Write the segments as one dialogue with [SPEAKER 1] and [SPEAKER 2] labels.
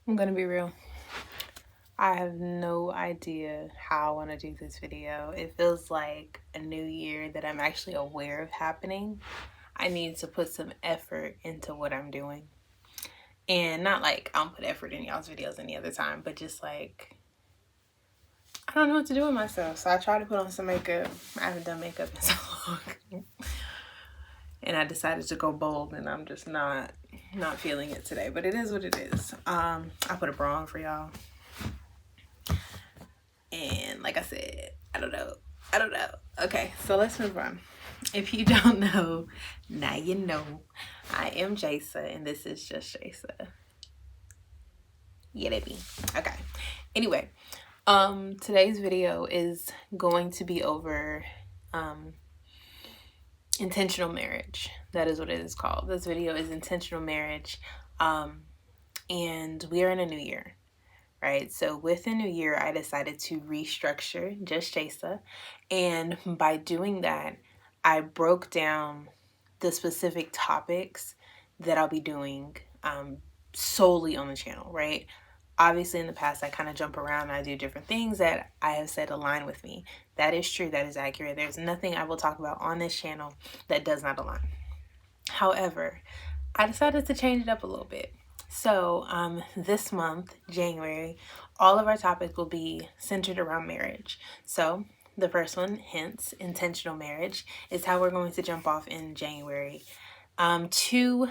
[SPEAKER 1] I'm gonna be real. I have no idea how I want to do this video. It feels like a new year that I'm actually aware of happening. I need to put some effort into what I'm doing. And not like I don't put effort in y'all's videos any other time, but just like I don't know what to do with myself. So I try to put on some makeup. I haven't done makeup in so long. And I decided to go bold, and I'm just not feeling it today, but it is what it is. I put a bra on for y'all. And like I said, I don't know. Okay, so let's move on. If you don't know, now you know. I am Jasa, and this is just Jasa. Yeah, baby. Okay. Anyway, today's video is going to be over intentional marriage. That is what it is called. This video is intentional marriage. And we are in a new year. Right, so with the new year, I decided to restructure Just Jasa, and by doing that, I broke down the specific topics that I'll be doing solely on the channel. Right, obviously in the past I kind of jump around and I do different things that I have said align with me. That is true, that is accurate. There's nothing I will talk about on this channel that does not align. However, I decided to change it up a little bit. So this month, January, all of our topics will be centered around marriage. So the first one, hence intentional marriage, is how we're going to jump off in January. To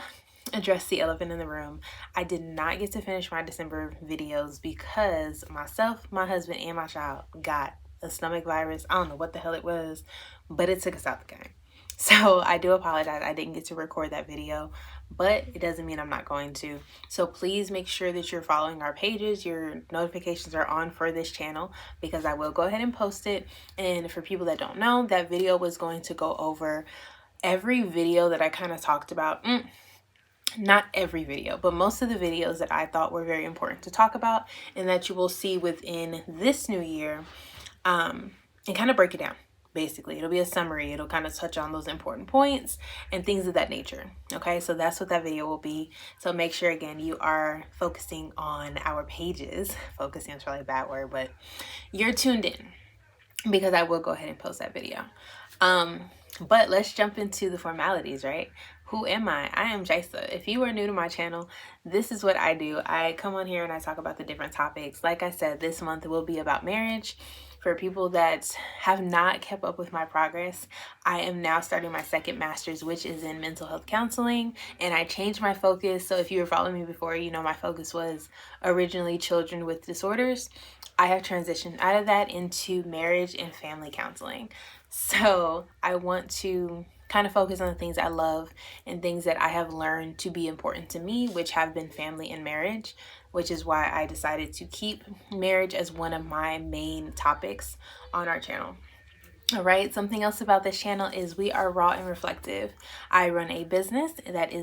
[SPEAKER 1] address the elephant in the room, I did not get to finish my December videos because myself, my husband, and my child got a stomach virus. I don't know what the hell it was, but it took us out the game. So I do apologize. I didn't get to record that video, but it doesn't mean I'm not going to. So please make sure that you're following our pages. Your notifications are on for this channel because I will go ahead and post it. And for people that don't know, that video was going to go over every video that I kind of talked about. Not every video, but most of the videos that I thought were very important to talk about and that you will see within this new year, and kind of break it down. Basically, it'll be a summary. It'll kind of touch on those important points and things of that nature. Okay, so that's what that video will be. So make sure, again, you are focusing on our pages. Focusing is probably a bad word, but you're tuned in because I will go ahead and post that video. But let's jump into the formalities, right? Who am I? I am Jasa. If you are new to my channel, this is what I do. I come on here and I talk about the different topics. Like I said, this month will be about marriage. For people that have not kept up with my progress, I am now starting my second master's, which is in mental health counseling, and I changed my focus. So if you were following me before, you know my focus was originally children with disorders. I have transitioned out of that into marriage and family counseling. So I want to kind of focus on the things I love and things that I have learned to be important to me, which have been family and marriage, which is why I decided to keep marriage as one of my main topics on our channel. All right, something else about this channel is we are raw and reflective. I run a business that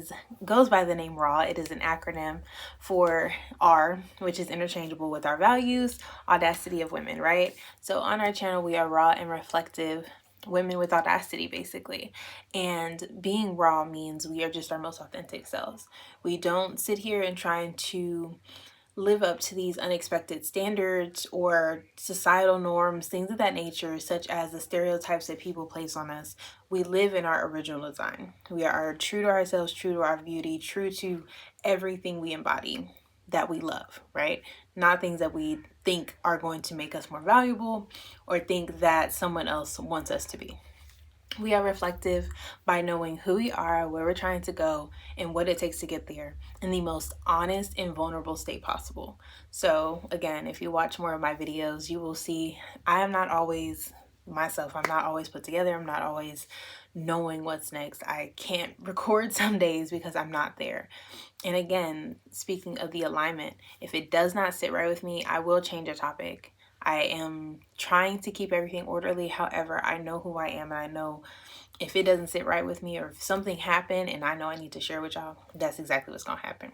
[SPEAKER 1] goes by the name RAW. It is an acronym for R, which is interchangeable with our values, audacity of women, right? So on our channel, we are raw and reflective women with audacity, basically. And being raw means we are just our most authentic selves. We don't sit here and try to live up to these unexpected standards or societal norms, things of that nature, such as the stereotypes that people place on us. We live in our original design. We are true to ourselves, true to our beauty, true to everything we embody that we love, right? Not things that we think are going to make us more valuable or think that someone else wants us to be. We are reflective by knowing who we are, where we're trying to go, and what it takes to get there in the most honest and vulnerable state possible. So again, if you watch more of my videos, you will see I am not always myself. I'm not always put together. I'm not always knowing what's next. I can't record some days because I'm not there. And again, speaking of the alignment, if it does not sit right with me, I will change a topic. I am trying to keep everything orderly. However, I know who I am, and I know if it doesn't sit right with me or if something happened and I know I need to share with y'all, that's exactly what's going to happen.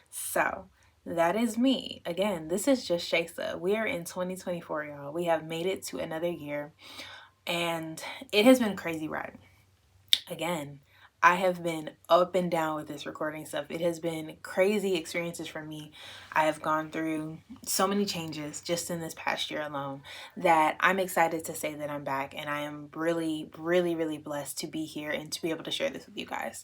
[SPEAKER 1] So that is me. Again, this is just Jasa. We are in 2024, y'all. We have made it to another year, and it has been crazy ride. Again, I have been up and down with this recording stuff. It has been crazy experiences for me. I have gone through so many changes just in this past year alone that I'm excited to say that I'm back, and I am really, really, really blessed to be here and to be able to share this with you guys.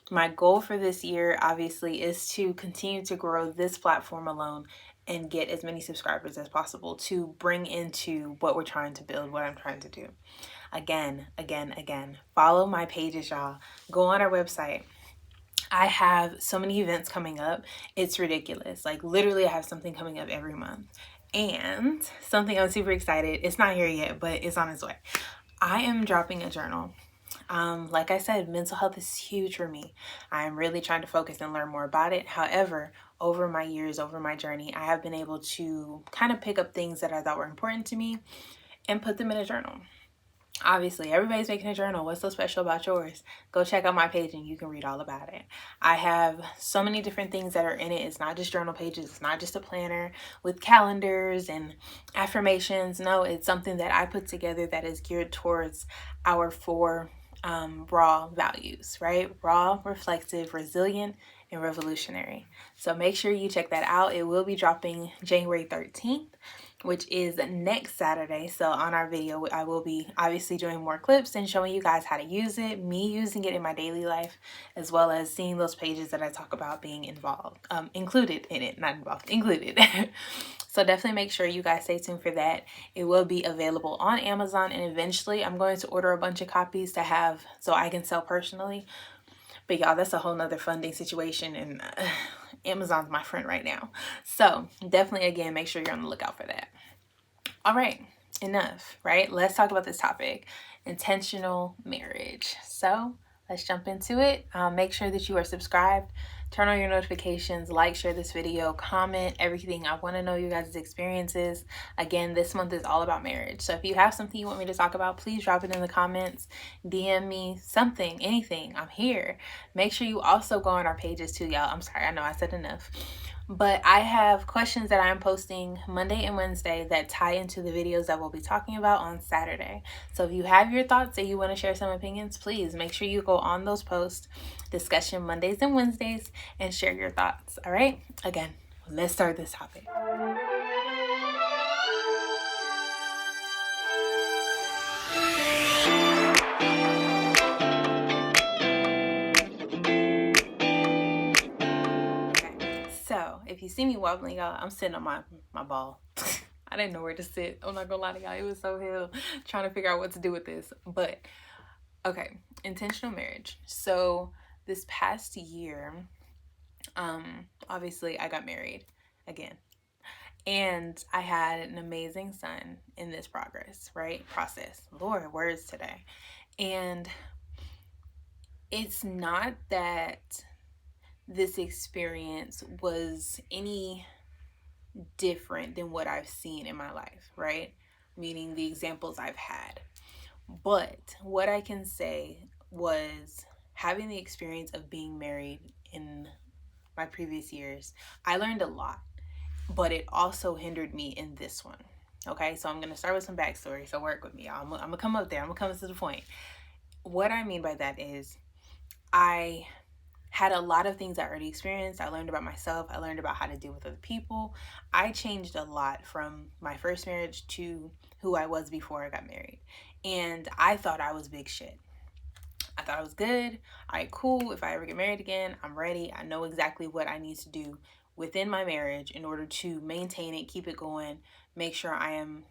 [SPEAKER 1] My goal for this year, obviously, is to continue to grow this platform alone and get as many subscribers as possible to bring into what we're trying to build, what I'm trying to do. Again, follow my pages, y'all. Go on our website. I have so many events coming up. It's ridiculous. Like, literally, I have something coming up every month. And something I'm super excited. It's not here yet, but it's on its way. I am dropping a journal. Like I said, mental health is huge for me. I am really trying to focus and learn more about it. However, over my years, over my journey, I have been able to kind of pick up things that I thought were important to me and put them in a journal. Obviously, everybody's making a journal. What's so special about yours? Go check out my page and you can read all about it. I have so many different things that are in it. It's not just journal pages. It's not just a planner with calendars and affirmations. No, it's something that I put together that is geared towards our four raw values, right? Raw, reflective, resilient, and revolutionary. So make sure you check that out. It will be dropping January 13th, which is next Saturday. So on our video, I will be obviously doing more clips and showing you guys how to use it, me using it in my daily life, as well as seeing those pages that I talk about being involved, included in it, not involved, included. So definitely make sure you guys stay tuned for that. It will be available on Amazon, and eventually I'm going to order a bunch of copies to have so I can sell personally. But y'all, that's a whole nother funding situation, and Amazon's my friend right now. So definitely, again, make sure you're on the lookout for that. All right, enough, right? Let's talk about this topic, intentional marriage. So let's jump into it. Make sure that you are subscribed, turn on your notifications, like, share this video, comment, everything. I want to know you guys' experiences. Again, this month is all about marriage. So if you have something you want me to talk about, please drop it in the comments, DM me, something, anything. I'm here. Make sure you also go on our pages too, y'all. I'm sorry, I know I said enough. But I have questions that I'm posting Monday and Wednesday that tie into the videos that we'll be talking about on Saturday. So if you have your thoughts and you want to share some opinions, please make sure you go on those posts, discussion Mondays and Wednesdays, and share your thoughts. All right? Again, let's start this topic. So if you see me wobbling, y'all, I'm sitting on my ball. I didn't know where to sit. I'm not gonna lie to y'all. It was so hell trying to figure out what to do with this. But okay, intentional marriage. So this past year, obviously I got married again. And I had an amazing son in this process. Lord, words today. And it's not that this experience was any different than what I've seen in my life, right? Meaning the examples I've had. But what I can say was having the experience of being married in my previous years, I learned a lot, but it also hindered me in this one. Okay, so I'm going to start with some backstory. So work with me, y'all. I'm going to come up there. I'm going to come to the point. What I mean by that is I had a lot of things I already experienced. I learned about myself. I learned about how to deal with other people. I changed a lot from my first marriage to who I was before I got married. And I thought I was big shit. I thought I was good. All right, cool. If I ever get married again, I'm ready. I know exactly what I need to do within my marriage in order to maintain it, keep it going, make sure I am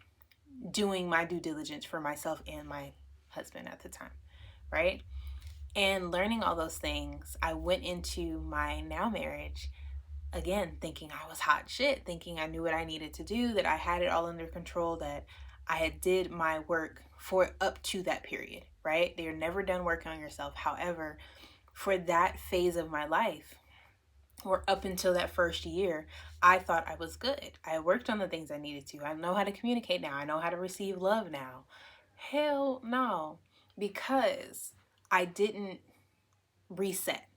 [SPEAKER 1] doing my due diligence for myself and my husband at the time, right? And learning all those things, I went into my now marriage again thinking I was hot shit, thinking I knew what I needed to do, that I had it all under control, that I had did my work for up to that period, right? You're never done working on yourself. However, for that phase of my life, or up until that first year, I thought I was good. I worked on the things I needed to. I know how to communicate now. I know how to receive love now. Hell no, because I didn't reset,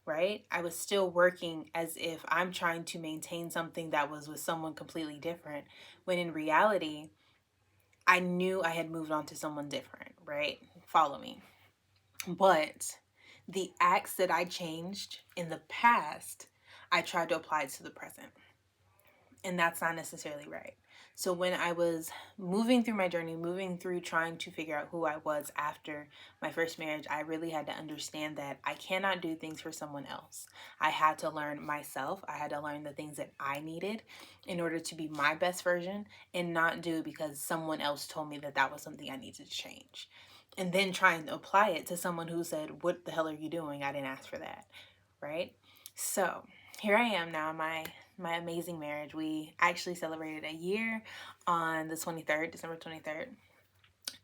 [SPEAKER 1] right? I was still working as if I'm trying to maintain something that was with someone completely different, when in reality, I knew I had moved on to someone different, right? Follow me. But the acts that I changed in the past, I tried to apply it to the present. And that's not necessarily right. So when I was moving through my journey, moving through trying to figure out who I was after my first marriage, I really had to understand that I cannot do things for someone else. I had to learn myself. I had to learn the things that I needed in order to be my best version, and not do it because someone else told me that that was something I needed to change. And then trying to apply it to someone who said, "What the hell are you doing? I didn't ask for that." Right? So here I am now, my amazing marriage. We actually celebrated a year on the 23rd, December 23rd.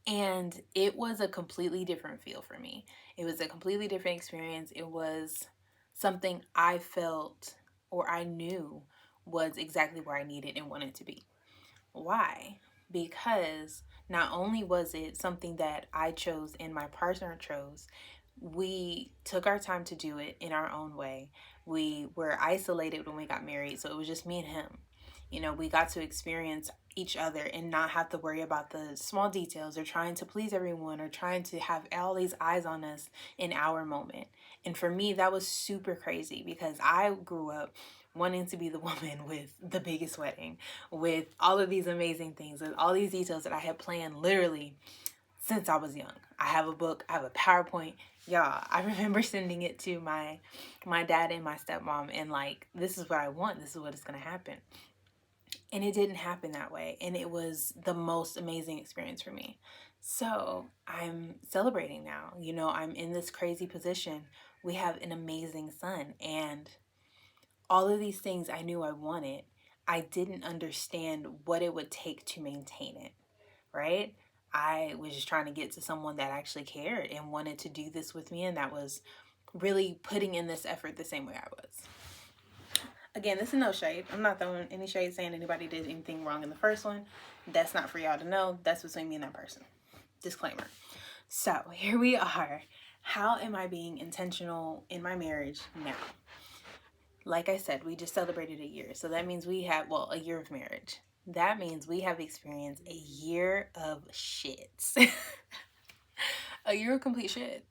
[SPEAKER 1] And it was a completely different feel for me. It was a completely different experience. It was something I felt, or I knew, was exactly where I needed and wanted to be. Why? Because not only was it something that I chose and my partner chose, we took our time to do it in our own way. We were isolated when we got married, so it was just me and him. You know, we got to experience each other and not have to worry about the small details or trying to please everyone or trying to have all these eyes on us in our moment. And for me, that was super crazy because I grew up wanting to be the woman with the biggest wedding, with all of these amazing things, with all these details that I had planned literally since I was young. I have a book, I have a PowerPoint. Y'all, I remember sending it to my dad and my stepmom, and like, this is what I want, this is what is going to happen. And it didn't happen that way, and it was the most amazing experience for me. So I'm celebrating now. You know, I'm in this crazy position. We have an amazing son, and all of these things I knew I wanted. I didn't understand what it would take to maintain it, right? I was just trying to get to someone that actually cared and wanted to do this with me, and that was really putting in this effort the same way I was. Again, this is no shade. I'm not throwing any shade saying anybody did anything wrong in the first one. That's not for y'all to know. That's between me and that person. Disclaimer. So here we are. How am I being intentional in my marriage now? Like I said, we just celebrated a year. So that means we have, well, a year of marriage. That means we have experienced a year of shits. A year of complete shit.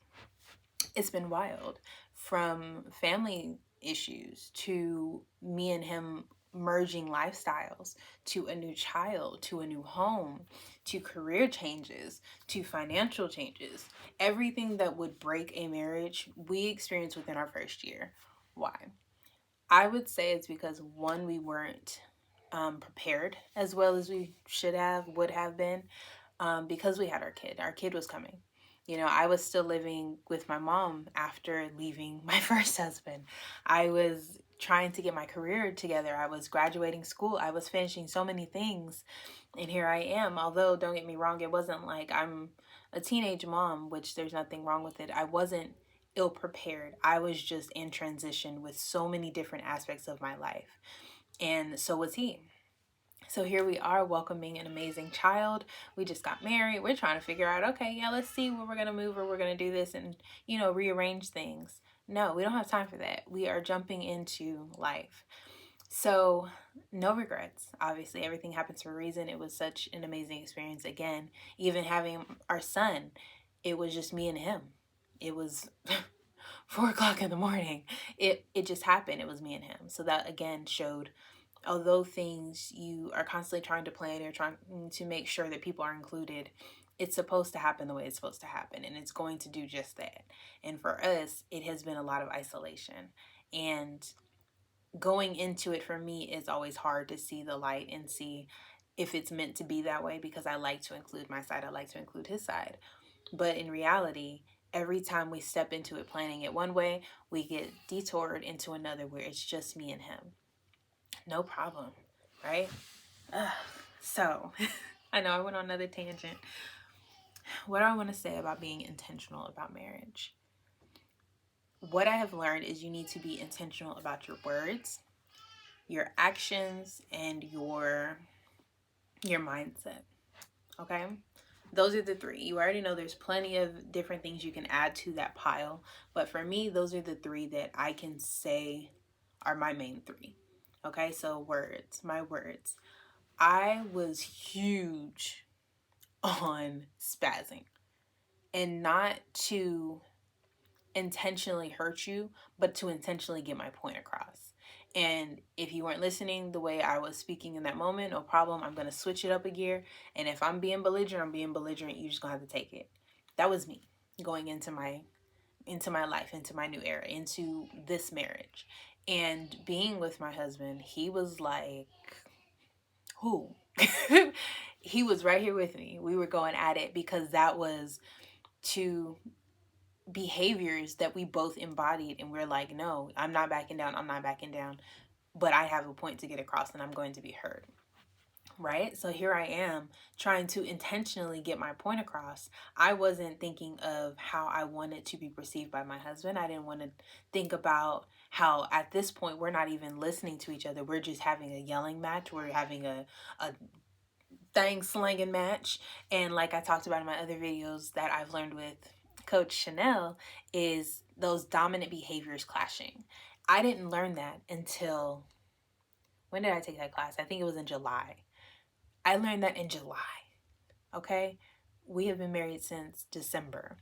[SPEAKER 1] It's been wild. From family issues to me and him merging lifestyles, to a new child, to a new home, to career changes, to financial changes. Everything that would break a marriage, we experienced within our first year. Why? I would say it's because, one, we weren't prepared as well as we should have, would have been, because we had our kid. Our kid was coming. You know, I was still living with my mom after leaving my first husband. I was trying to get my career together. I was graduating school. I was finishing so many things. And here I am. Although, don't get me wrong, it wasn't like I'm a teenage mom, which there's nothing wrong with it. I wasn't ill prepared. I was just in transition with so many different aspects of my life. And so was he. So here we are welcoming an amazing child. We just got married. We're trying to figure out, okay, yeah, let's see where we're going to move, or we're going to do this and, you know, rearrange things. No, we don't have time for that. We are jumping into life. So no regrets. Obviously, everything happens for a reason. It was such an amazing experience. Again, even having our son, it was just me and him. It was 4 o'clock in the morning. It just happened. It was me and him. So that again showed, although things you are constantly trying to plan, you're trying to make sure that people are included, it's supposed to happen the way it's supposed to happen, and it's going to do just that. And for us, it has been a lot of isolation, and going into it for me is always hard to see the light and see if it's meant to be that way, because I like to include my side, I like to include his side. But in reality, every time we step into it planning it one way, we get detoured into another where it's just me and him. No problem, right? So, I know I went on another tangent. What do I want to say about being intentional about marriage? What I have learned is you need to be intentional about your words, your actions, and your mindset. Okay? Those are the three. You already know there's plenty of different things you can add to that pile, but for me, those are the three that I can say are my main three. Okay? So words, my words. I was huge on spazzing, and not to intentionally hurt you, but to intentionally get my point across. And if you weren't listening the way I was speaking in that moment, no problem. I'm going to switch it up a gear. And if I'm being belligerent, I'm being belligerent. You just going to have to take it. That was me going into my life, into my new era, into this marriage. And being with my husband, he was like, who? He was right here with me. We were going at it because that was two behaviors that we both embodied, and we're like, no, I'm not backing down. I'm not backing down. But I have a point to get across and I'm going to be heard. Right? So here I am trying to intentionally get my point across. I wasn't thinking of how I wanted to be perceived by my husband. I didn't want to think about how at this point we're not even listening to each other. We're just having a yelling match. We're having a thing slanging match. And like I talked about in my other videos that I've learned with Coach Chanel, is those dominant behaviors clashing. I didn't learn that until, when did I take that class? I think it was in July. I learned that in July. Okay? We have been married since December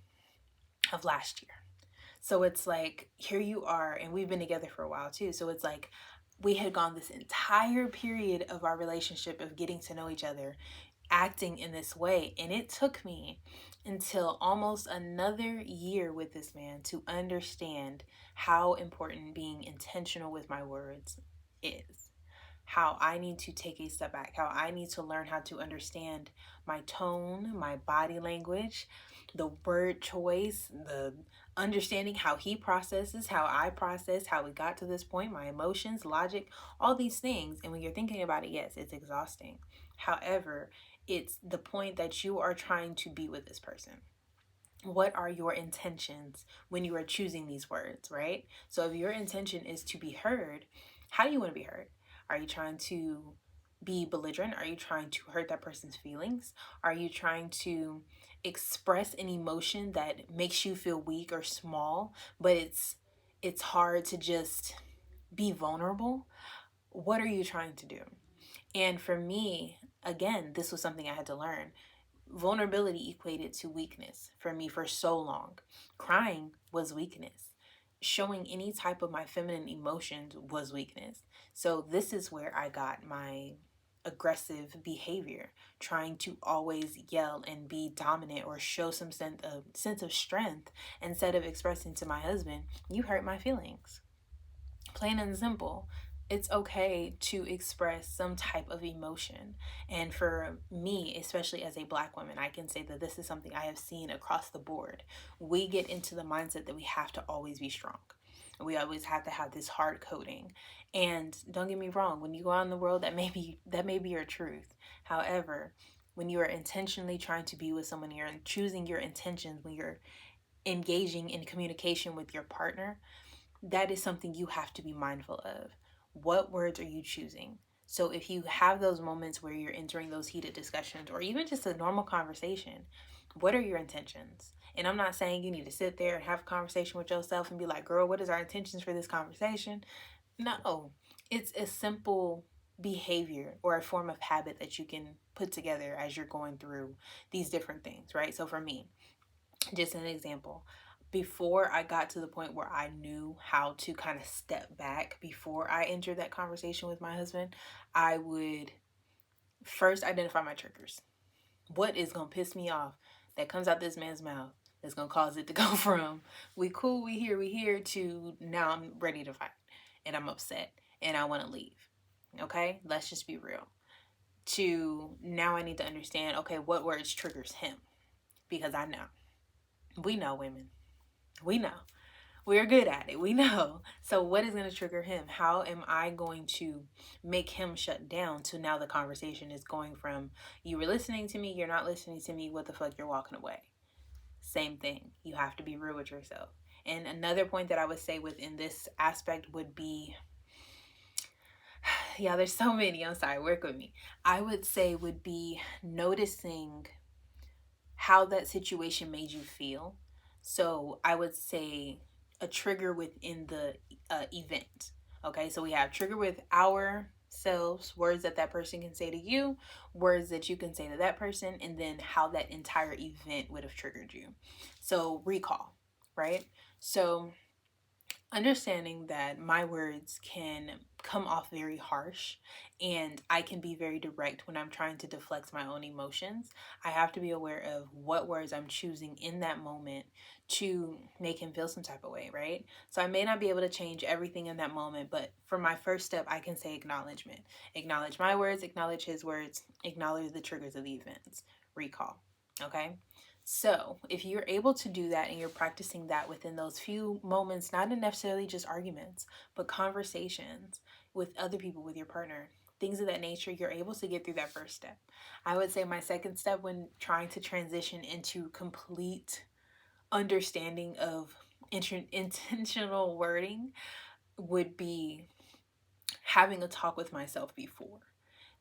[SPEAKER 1] of last year. So it's like, here you are, and we've been together for a while too. So it's like, we had gone this entire period of our relationship of getting to know each other, acting in this way. And it took me until almost another year with this man to understand how important being intentional with my words is. How I need to take a step back, how I need to learn how to understand my tone, my body language, the word choice, the understanding how he processes, how I process, how we got to this point, my emotions, logic, all these things. And when you're thinking about it, yes, it's exhausting. However, it's the point that you are trying to be with this person. What are your intentions when you are choosing these words, right? So if your intention is to be heard, how do you want to be heard? Are you trying to be belligerent? Are you trying to hurt that person's feelings? Are you trying to express an emotion that makes you feel weak or small, but it's hard to just be vulnerable? What are you trying to do? And for me, again, this was something I had to learn. Vulnerability equated to weakness for me for so long. Crying was weakness. Showing any type of my feminine emotions was weakness. So this is where I got my aggressive behavior, trying to always yell and be dominant or show some sense of strength instead of expressing to my husband, you hurt my feelings. Plain and simple. It's okay to express some type of emotion. And for me, especially as a Black woman, I can say that this is something I have seen across the board. We get into the mindset that we have to always be strong. We always have to have this hard coding. And don't get me wrong, when you go out in the world, that may be your truth. However, when you are intentionally trying to be with someone, you're choosing your intentions, when you're engaging in communication with your partner, that is something you have to be mindful of. What words are you choosing? So if you have those moments where you're entering those heated discussions or even just a normal conversation, what are your intentions? And I'm not saying you need to sit there and have a conversation with yourself and be like, girl, what is our intentions for this conversation? No, it's a simple behavior or a form of habit that you can put together as you're going through these different things, right? So for me, just an example, before I got to the point where I knew how to kind of step back before I entered that conversation with my husband, I would first identify my triggers. What is going to piss me off that comes out this man's mouth that's going to cause it to go from we cool, we here to now I'm ready to fight and I'm upset and I want to leave. Okay? Let's just be real. To now I need to understand, okay, what words triggers him? Because I know. We know, women. We know. We're good at it. We know. So what is going to trigger him? How am I going to make him shut down to now the conversation is going from you were listening to me, you're not listening to me, what the fuck, you're walking away. Same thing. You have to be real with yourself. And another point that I would say within this aspect would be, yeah, there's so many. I'm sorry, work with me. I would say would be noticing how that situation made you feel. So I would say a trigger within the event. Okay, so we have trigger with ourselves, words that person can say to you, words that you can say to that person, and then how that entire event would have triggered you. So recall, right? So understanding that my words can come off very harsh and I can be very direct when I'm trying to deflect my own emotions, I have to be aware of what words I'm choosing in that moment to make him feel some type of way, right? So I may not be able to change everything in that moment, but for my first step, I can say acknowledgement. Acknowledge my words, acknowledge his words, acknowledge the triggers of the events. Recall. Okay? So, if you're able to do that and you're practicing that within those few moments, not necessarily just arguments, but conversations with other people, with your partner, things of that nature, you're able to get through that first step. I would say my second step when trying to transition into complete understanding of intentional wording would be having a talk with myself before.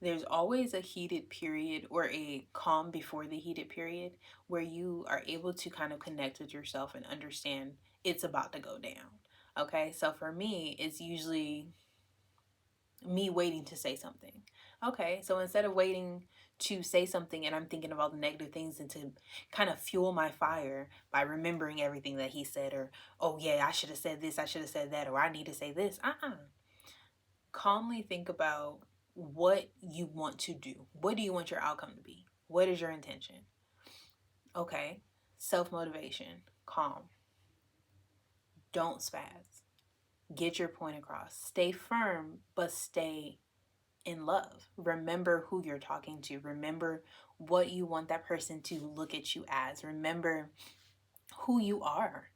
[SPEAKER 1] There's always a heated period or a calm before the heated period where you are able to kind of connect with yourself and understand it's about to go down. Okay, so for me, it's usually me waiting to say something. Okay, so instead of waiting to say something and I'm thinking of all the negative things and to kind of fuel my fire by remembering everything that he said, or, oh yeah, I should have said this, I should have said that, or I need to say this. Calmly think about what you want to do. What do you want your outcome to be? What is your intention? Okay, self motivation, calm. Don't spaz. Get your point across. Stay firm, but stay in love. Remember who you're talking to. Remember what you want that person to look at you as. Remember who you are.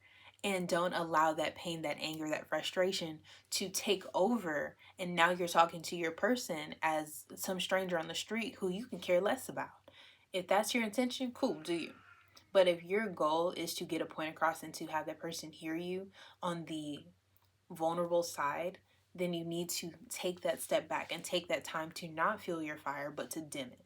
[SPEAKER 1] And don't allow that pain, that anger, that frustration to take over. And now you're talking to your person as some stranger on the street who you can care less about. If that's your intention, cool, do you. But if your goal is to get a point across and to have that person hear you on the vulnerable side, then you need to take that step back and take that time to not fuel your fire, but to dim it.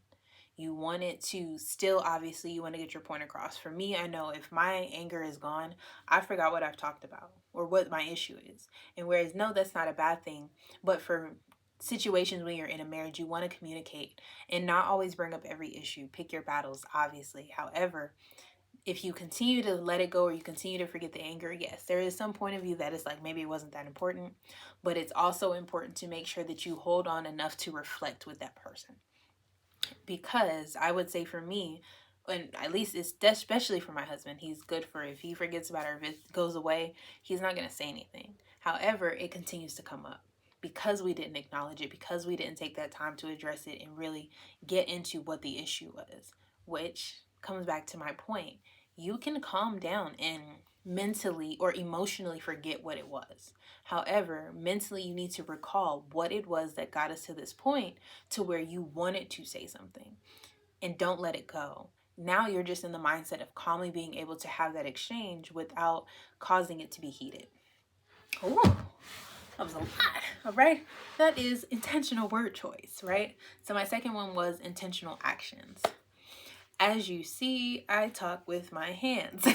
[SPEAKER 1] You want it to still, obviously, you want to get your point across. For me, I know if my anger is gone, I forgot what I've talked about or what my issue is. And whereas, no, that's not a bad thing. But for situations when you're in a marriage, you want to communicate and not always bring up every issue. Pick your battles, obviously. However, if you continue to let it go or you continue to forget the anger, yes, there is some point of view that is like maybe it wasn't that important, but it's also important to make sure that you hold on enough to reflect with that person. Because I would say for me, and at least it's especially for my husband, he's good for if he forgets about it or if it goes away, he's not going to say anything. However, it continues to come up because we didn't acknowledge it, because we didn't take that time to address it and really get into what the issue was, which comes back to my point. You can calm down and mentally or emotionally forget what it was. However, mentally, you need to recall what it was that got us to this point to where you wanted to say something and don't let it go. Now you're just in the mindset of calmly being able to have that exchange without causing it to be heated. Ooh, that was a lot. All right. That is intentional word choice, right? So my second one was intentional actions. As you see, I talk with my hands.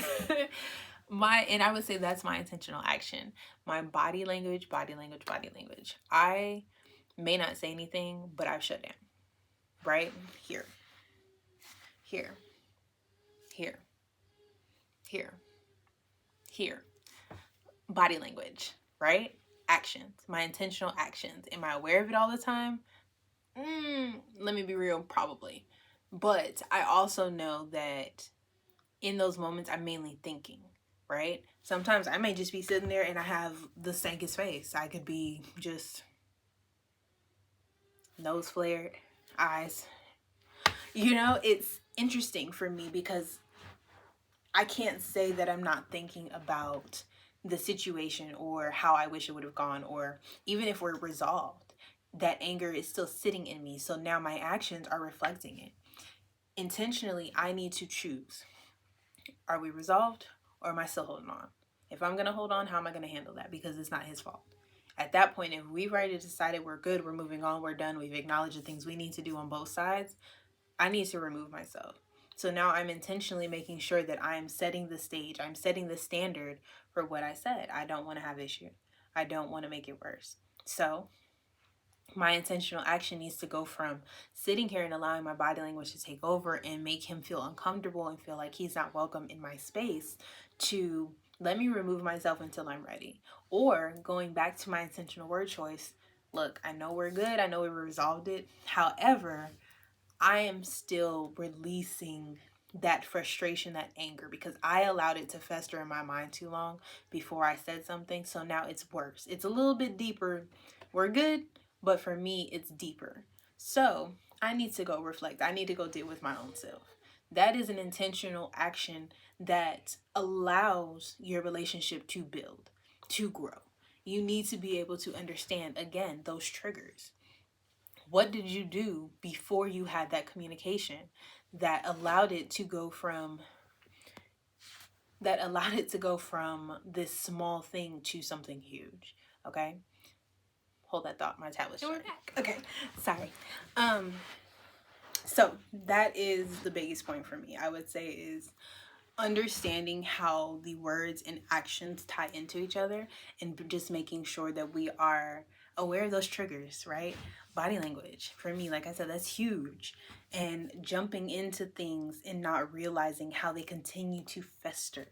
[SPEAKER 1] And I would say that's my intentional action. My body language, body language, body language. I may not say anything, but I've shut down. Right? Here. Here. Here. Here. Here. Body language, right? Actions. My intentional actions. Am I aware of it all the time? Let me be real, probably. But I also know that in those moments, I'm mainly thinking, right? Sometimes I may just be sitting there and I have the stankest face. I could be just nose flared, eyes. It's interesting for me because I can't say that I'm not thinking about the situation or how I wish it would have gone, or even if we're resolved, that anger is still sitting in me. So now my actions are reflecting it. Intentionally, I need to choose. Are we resolved or am I still holding on? If I'm going to hold on, how am I going to handle that? Because it's not his fault. At that point, if we've already decided we're good, we're moving on, we're done, we've acknowledged the things we need to do on both sides, I need to remove myself. So now I'm intentionally making sure that I'm setting the stage, I'm setting the standard for what I said. I don't want to have issue. I don't want to make it worse. So my intentional action needs to go from sitting here and allowing my body language to take over and make him feel uncomfortable and feel like he's not welcome in my space to Let me remove myself until I'm ready. Or going back to my intentional word choice, look, I know we're good. I know we resolved it. However, I am still releasing that frustration, that anger, because I allowed it to fester in my mind too long before I said something. So now it's worse. It's a little bit deeper. We're good, but for me, it's deeper. So I need to go reflect. I need to go deal with my own self. That is an intentional action that allows your relationship to build, to grow. You need to be able to understand, again, those triggers. What did you do before you had that communication that allowed it to go from this small thing to something huge? Okay, hold that thought. My tablet's and we're back. Okay, sorry. So that is the biggest point for me, I would say, is understanding how the words and actions tie into each other, and just making sure that we are aware of those triggers, right? Body language, for me, like I said, that's huge. And jumping into things and not realizing how they continue to fester.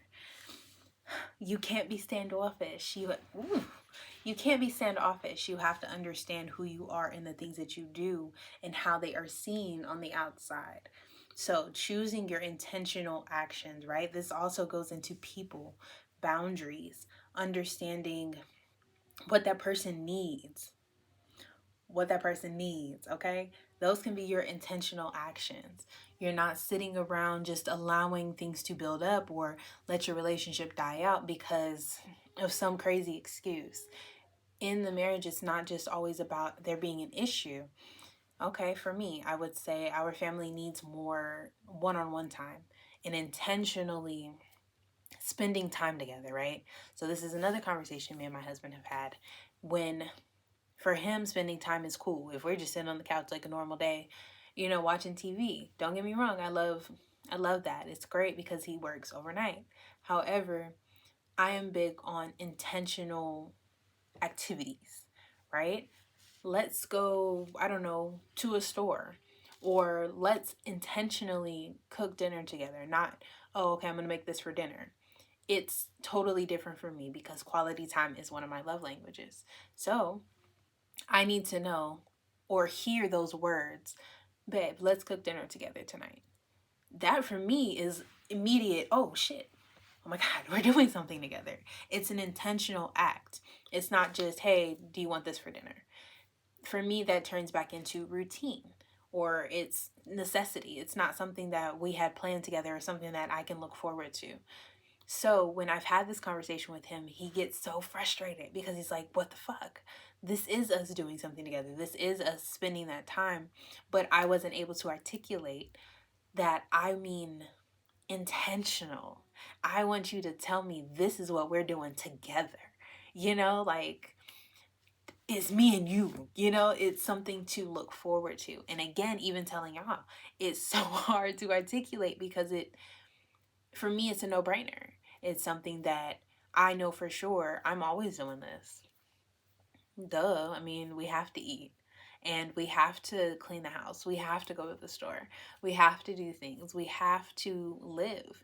[SPEAKER 1] You can't be standoffish. You can't be standoffish. You have to understand who you are and the things that you do and how they are seen on the outside. So choosing your intentional actions, right? This also goes into people, boundaries, understanding what that person needs. Okay? Those can be your intentional actions. You're not sitting around just allowing things to build up or let your relationship die out because of some crazy excuse. In the marriage, it's not just always about there being an issue. Okay, for me, I would say our family needs more one-on-one time and intentionally spending time together, right? So this is another conversation me and my husband have had. When for him, spending time is cool. If we're just sitting on the couch like a normal day, watching TV. Don't get me wrong, I love that. It's great because he works overnight. However, I am big on intentional activities, right? Let's go, I don't know, to a store, or let's intentionally cook dinner together. Not, oh, okay, I'm going to make this for dinner. It's totally different for me because quality time is one of my love languages. So I need to know or hear those words, babe, let's cook dinner together tonight. That for me is immediate, oh shit, oh my God, we're doing something together. It's an intentional act. It's not just, hey, do you want this for dinner? For me, that turns back into routine, or it's necessity. It's not something that we had planned together or something that I can look forward to. So when I've had this conversation with him, he gets so frustrated because he's like, what the fuck? This is us doing something together. This is us spending that time. But I wasn't able to articulate that I mean intentional. I want you to tell me this is what we're doing together. Like it's me and you, it's something to look forward to. And again, even telling y'all, it's so hard to articulate because for me, it's a no-brainer. It's something that I know for sure I'm always doing this. Duh. I mean, we have to eat and we have to clean the house. We have to go to the store. We have to do things. We have to live.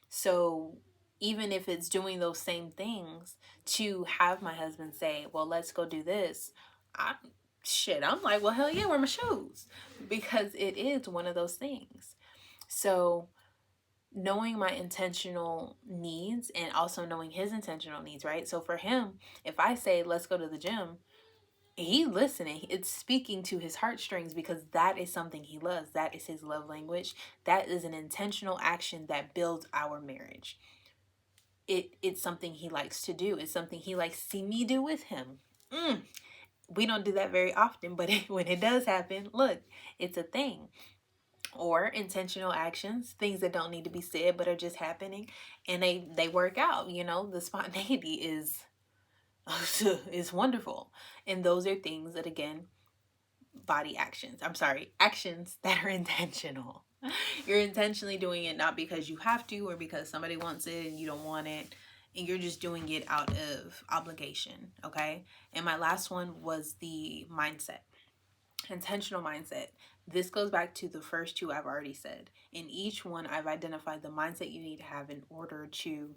[SPEAKER 1] So even if it's doing those same things, to have my husband say, well, let's go do this. I'm like, well, hell yeah, where are my shoes? Because it is one of those things. So knowing my intentional needs and also knowing his intentional needs, right? So for him, if I say, let's go to the gym, he listening. It's speaking to his heartstrings because that is something he loves. That is his love language. That is an intentional action that builds our marriage. It's something he likes to do. It's something he likes to see me do with him. We don't do that very often, but when it does happen, look, it's a thing. Or intentional actions, things that don't need to be said but are just happening, and they work out. The spontaneity is is wonderful. And those are things that, again, actions that are intentional. You're intentionally doing it not because you have to or because somebody wants it and you don't want it, and you're just doing it out of obligation. Okay. And my last one was the mindset. Intentional mindset. This goes back to the first two I've already said. In each one, I've identified the mindset you need to have in order to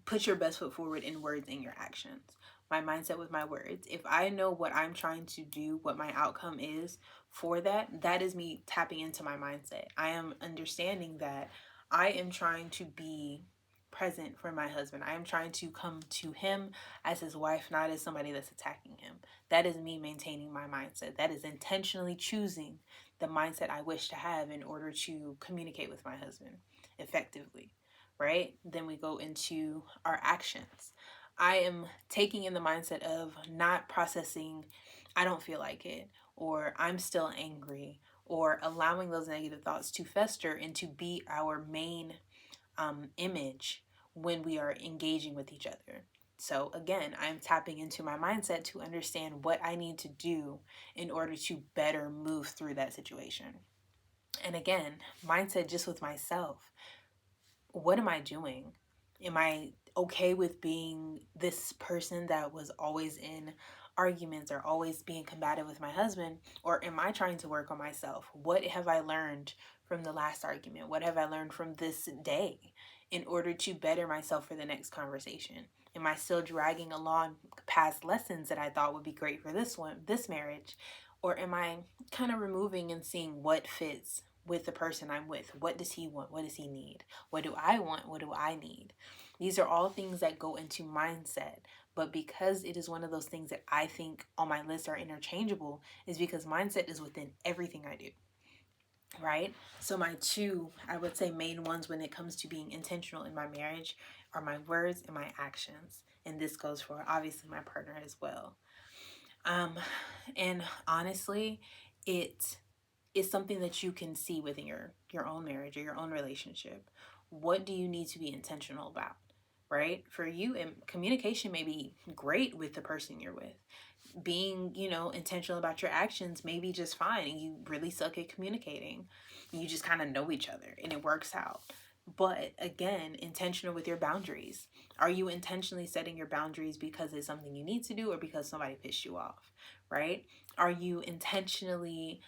[SPEAKER 1] put your best foot forward in words and your actions. My mindset with my words. If I know what I'm trying to do, what my outcome is for that, that is me tapping into my mindset. I am understanding that I am trying to be present for my husband. I am trying to come to him as his wife, not as somebody that's attacking him. That is me maintaining my mindset. That is intentionally choosing the mindset I wish to have in order to communicate with my husband effectively, right? Then we go into our actions. I am taking in the mindset of not processing, I don't feel like it, or I'm still angry, or allowing those negative thoughts to fester and to be our main image when we are engaging with each other. So again, I'm tapping into my mindset to understand what I need to do in order to better move through that situation. And again, mindset just with myself. What am I doing? Am I okay with being this person that was always in arguments or always being combative with my husband? Or am I trying to work on myself? What have I learned from the last argument? What have I learned from this day in order to better myself for the next conversation? Am I still dragging along past lessons that I thought would be great for this marriage? Or am I kind of removing and seeing what fits with the person I'm with? What does he want? What does he need? What do I want? What do I need? These are all things that go into mindset. But because it is one of those things that I think on my list are interchangeable, is because mindset is within everything I do. Right? So my two, I would say, main ones when it comes to being intentional in my marriage are my words and my actions. And this goes for obviously my partner as well. And honestly, it is something that you can see within your own marriage or your own relationship. What do you need to be intentional about? Right? For you, and communication may be great with the person you're with. Being, intentional about your actions may be just fine, and you really suck at communicating. You just kind of know each other and it works out. But again, intentional with your boundaries. Are you intentionally setting your boundaries because it's something you need to do or because somebody pissed you off, right? Are you intentionally,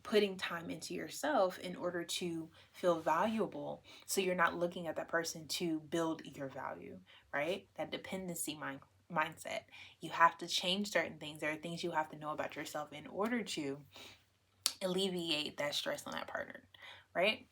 [SPEAKER 1] putting time into yourself in order to feel valuable, so you're not looking at that person to build your value, right? That dependency mindset. You have to change certain things. There are things you have to know about yourself in order to alleviate that stress on that partner, right?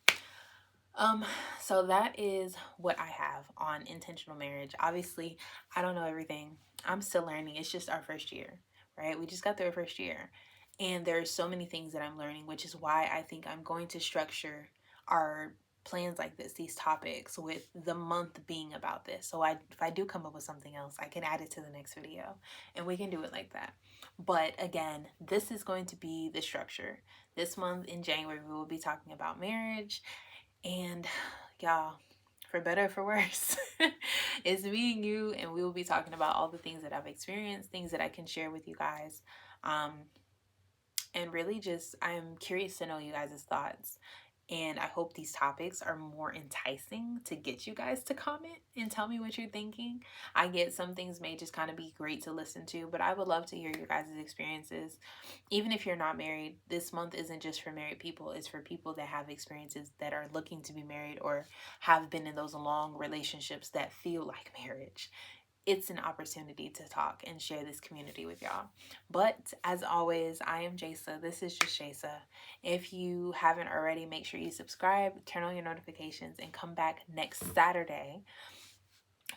[SPEAKER 1] So that is what I have on intentional marriage. Obviously, I don't know everything. I'm still learning. It's just our first year, right? We just got through our first year. And there are so many things that I'm learning, which is why I think I'm going to structure our plans like this, these topics, with the month being about this. So if I do come up with something else, I can add it to the next video and we can do it like that. But again, this is going to be the structure. This month in January, we will be talking about marriage. And y'all, for better or for worse, it's me and you, and we will be talking about all the things that I've experienced, things that I can share with you guys. And really just, I'm curious to know you guys' thoughts. And I hope these topics are more enticing to get you guys to comment and tell me what you're thinking. I get some things may just kind of be great to listen to, but I would love to hear your guys' experiences. Even if you're not married, this month isn't just for married people. It's for people that have experiences, that are looking to be married, or have been in those long relationships that feel like marriage. It's an opportunity to talk and share this community with y'all. But as always, I am Jasa. This is just Jasa. If you haven't already, make sure you subscribe, turn on your notifications, and come back next Saturday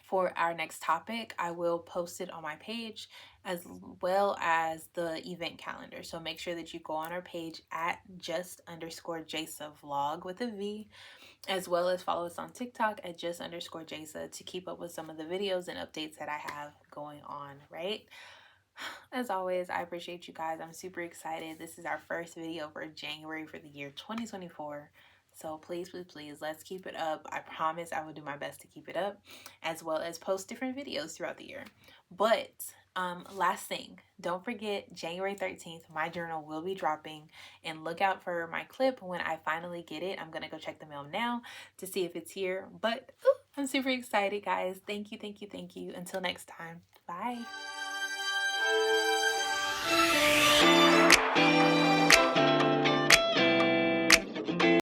[SPEAKER 1] for our next topic. I will post it on my page as well as the event calendar. So make sure that you go on our page at just_Jasa vlog with a V, as well as follow us on TikTok at just_Jasa to keep up with some of the videos and updates that I have going on, right? As always, I appreciate you guys. I'm super excited. This is our first video for January for the year 2024. So please, please, please, let's keep it up. I promise I will do my best to keep it up, as well as post different videos throughout the year. But last thing, don't forget, January 13th, my journal will be dropping, and look out for my clip when I finally get it. I'm going to go check the mail now to see if it's here, but I'm super excited, guys. Thank you, thank you, thank you. Until next time, bye.